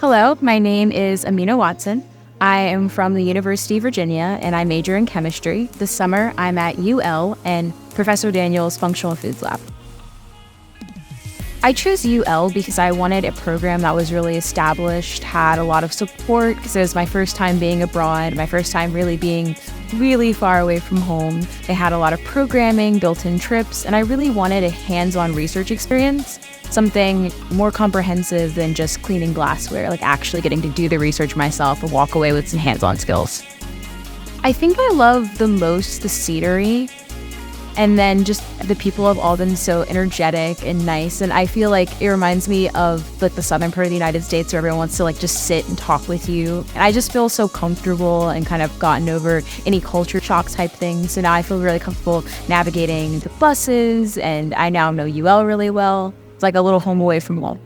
Hello, my name is Amina Watson. I am from the University of Virginia and I major in chemistry. This summer I'm at UL and Professor Daniel's Functional Foods Lab. I chose UL because I wanted a program that was really established, had a lot of support because it was my first time being abroad, my first time really being really far away from home. They had a lot of programming, built-in trips, and I really wanted a hands-on research experience, something more comprehensive than just cleaning glassware, like actually getting to do the research myself and walk away with some hands-on skills. I think I love the most the scenery, and then just the people have all been so energetic and nice. And I feel like it reminds me of like the southern part of the United States where everyone wants to like just sit and talk with you. And I just feel so comfortable and kind of gotten over any culture shock type things. So now I feel really comfortable navigating the buses, and I now know UL really well. It's like a little home away from home.